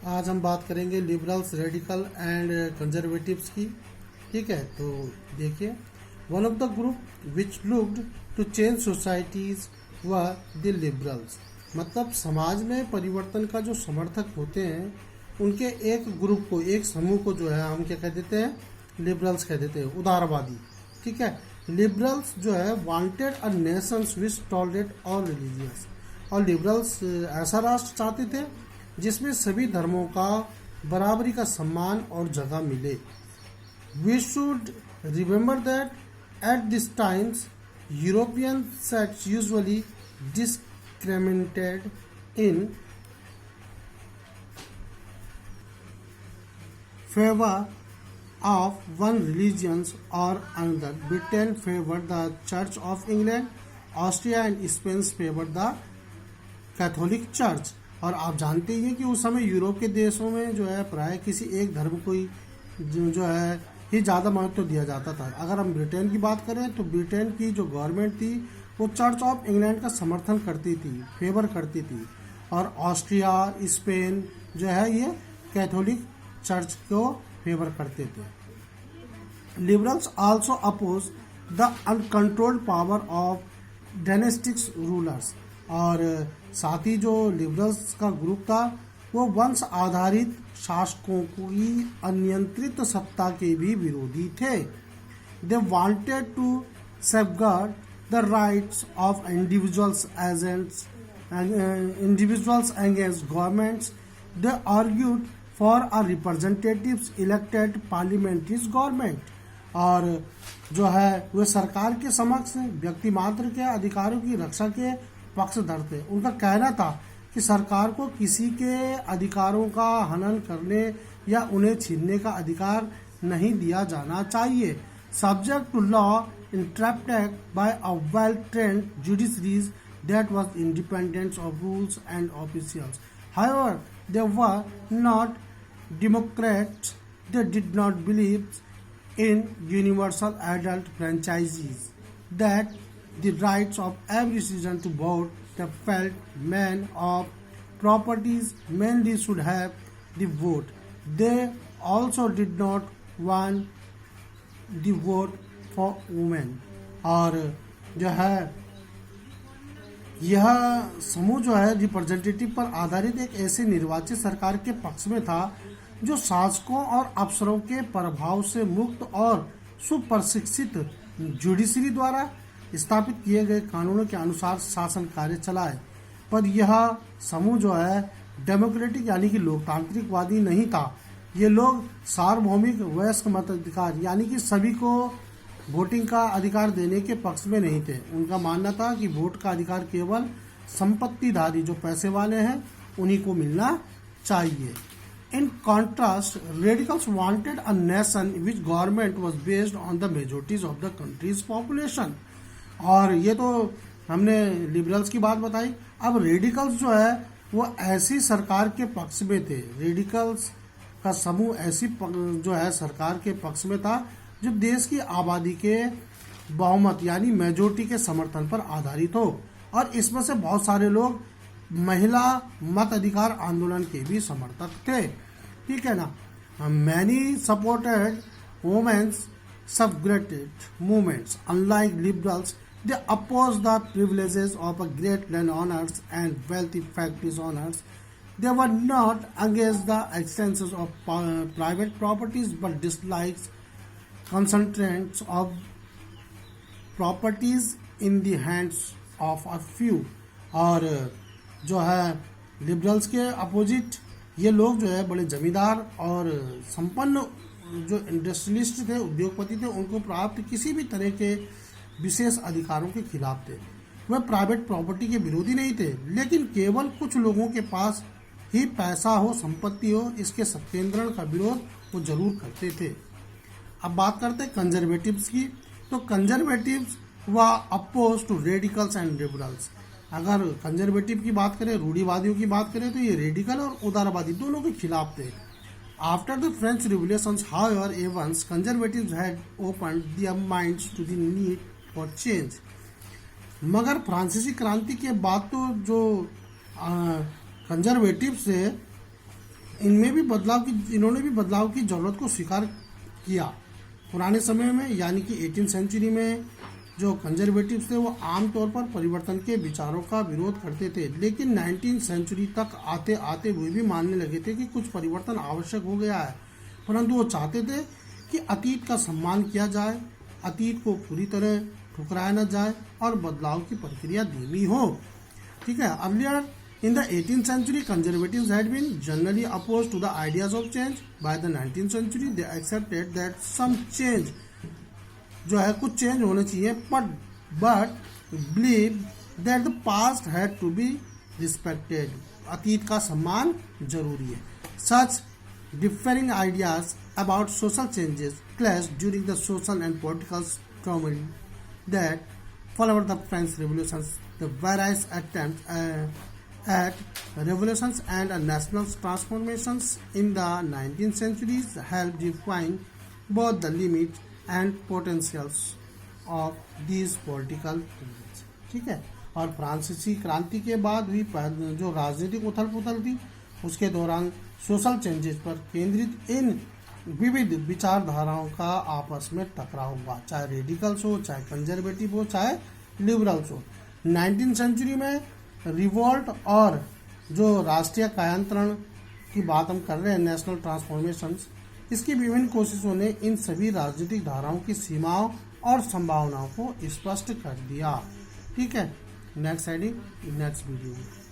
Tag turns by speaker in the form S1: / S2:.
S1: आज हम बात करेंगे लिबरल्स, रेडिकल एंड कंजर्वेटिव्स की। ठीक है, तो देखिए, one of the group which looked to change societies was the liberals. मतलब समाज में परिवर्तन का जो समर्थक होते हैं उनके एक ग्रुप को, एक समूह को जो है हम क्या कह देते हैं, लिबरल्स कह देते हैं, उदारवादी। ठीक है, लिबरल्स जो है wanted a nation which tolerate all religions. और लिबरल्स ऐसा राष्ट्र चाहते थे जिसमें सभी धर्मों का बराबरी का सम्मान और जगह मिले। We should remember that at this times European sects usually discriminated in favor of one religion or another. Britain favored the Church of England, Austria and Spain favored the Catholic church. और आप जानते ही हैं कि उस समय Europe के देशों में जो है प्राय किसी एक धर्म को ही जो है ही ज़्यादा महत्व दिया जाता था। अगर हम ब्रिटेन की बात करें तो ब्रिटेन की जो गवर्नमेंट थी वो चर्च ऑफ इंग्लैंड का समर्थन करती थी, फेवर करती थी। और ऑस्ट्रिया, स्पेन जो है ये कैथोलिक चर्च को फेवर करते थे। Liberals also oppose the uncontrolled power of dynastics rulers. और साथ ही जो लिबरल्स का ग्रुप था वो वंश आधारित शासकों की अनियंत्रित सत्ता के भी विरोधी थे। They wanted to safeguard the rights of individuals against governments. They argued for a representatives elected parliamentary government। और जो है वे सरकार के समक्ष व्यक्ति मात्र के अधिकारों की रक्षा के पक्षधर थे। उनका कहना था कि सरकार को किसी के अधिकारों का हनन करने या उन्हें छीनने का अधिकार नहीं दिया जाना चाहिए। Subject to law interpreted by a well trained judiciaries that was independent of rules and officials. However, they were not democrats. They did not believe in universal adult franchises, that the rights of every citizen to vote. They felt men of properties mainly should have the vote. They also did not want the vote for women। और जो है यह समूह जो है representative पर आधारित एक ऐसे निर्वाचित सरकार के पक्ष में था जो शासकों और अफसरों के प्रभाव से मुक्त और सुप्रशिक्षित जुडिशरी द्वारा स्थापित किए गए कानूनों के अनुसार शासन कार्य चलाए। पर यह समूह जो है डेमोक्रेटिक यानी कि लोकतांत्रिकवादी नहीं था। ये लोग सार्वभौमिक वयस्क मताधिकार यानी कि सभी को वोटिंग का अधिकार देने के पक्ष में नहीं थे। उनका मानना था कि वोट का अधिकार केवल संपत्तिधारी जो पैसे वाले हैं उन्हीं को मिलना चाहिए। In contrast radicals wanted a nation which government was based on the majorities of the countries population. और ये तो हमने लिबरल्स की बात बताई। अब रेडिकल्स जो है वो ऐसी सरकार के पक्ष में थे। रेडिकल्स का समूह ऐसी जो है सरकार के पक्ष में था जो देश की आबादी के बहुमत यानी मेजोरिटी के समर्थन पर आधारित हो। और इसमें से बहुत सारे लोग महिला मत अधिकार आंदोलन के भी समर्थक थे। ठीक है ना। Many supported women's suffragette movements. Unlike liberals they oppose the privileges of a great land owners and wealthy factories owners. They were not against the extensions of private properties but dislikes concentrations of properties in the hands of a few। और जो है liberals के opposite ये लोग जो है बड़े जमींदार और संपन्न जो इंडस्ट्रियलिस्ट थे, उद्योगपति थे, उनको प्राप्त किसी भी तरह के विशेष अधिकारों के खिलाफ थे। वह प्राइवेट प्रॉपर्टी के विरोधी नहीं थे, लेकिन केवल कुछ लोगों के पास ही पैसा हो, संपत्ति हो, इसके सत्केंद्रण का विरोध वो जरूर करते थे। अब बात करते हैं कंजर्वेटिव्स की। तो conservatives were oppose to radicals and liberals. अगर कंजर्वेटिव की बात करें, रूढ़िवादियों की बात करें, तो ये रेडिकल और उदारवादी दोनों के खिलाफ थे। After the French revolutions however even conservatives had opened their minds to the need for change. मगर फ्रांसीसी क्रांति के बाद तो जो कंजर्वेटिव से इन्होंने भी बदलाव की जरूरत को स्वीकार किया। पुराने समय में यानी कि 18वीं सेंचुरी में जो कंजर्वेटिव्स थे वो आमतौर पर परिवर्तन के विचारों का विरोध करते थे, लेकिन 19वीं सेंचुरी तक आते आते वे भी मानने लगे थे कि कुछ परिवर्तन आवश्यक हो गया है, परंतु वो चाहते थे कि अतीत का सम्मान किया जाए, अतीत को पूरी तरह ठुकराया न जाए और बदलाव की प्रक्रिया धीमी हो। ठीक है। Earlier in the 18th century, conservatives had been generally opposed to the ideas of change. By the 19th century, they accepted that some change जो है कुछ चेंज होने चाहिए, but believe that the past had to be respected. अतीत का सम्मान जरूरी है। Such differing ideas about social changes clashed during the social and political turmoil that followed the French revolutions. The various attempts at revolutions and national transformations in the 19th centuries helped define both the limits and potentials of these political movements. ठीक है। और फ्रांसीसी क्रांति के बाद हुई जो राजनीतिक उथल पुथल थी उसके दौरान सोशल चेंजेस पर केंद्रित इन विविध विचारधाराओं का आपस में टकराव हुआ, चाहे रेडिकल्स हो, चाहे कंजर्वेटिव हो, चाहे लिबरल्स हो। 19वीं सेंचुरी में रिवोल्ट और जो राष्ट्रीय कायांतरण की बात हम कर रहे हैं, नेशनल ट्रांसफॉर्मेशंस, इसकी विभिन्न कोशिशों ने इन सभी राजनीतिक धाराओं की सीमाओं और संभावनाओं को स्पष्ट कर दिया। ठीक है। नेक्स्ट हेडिंग नेक्स्ट वीडियो में।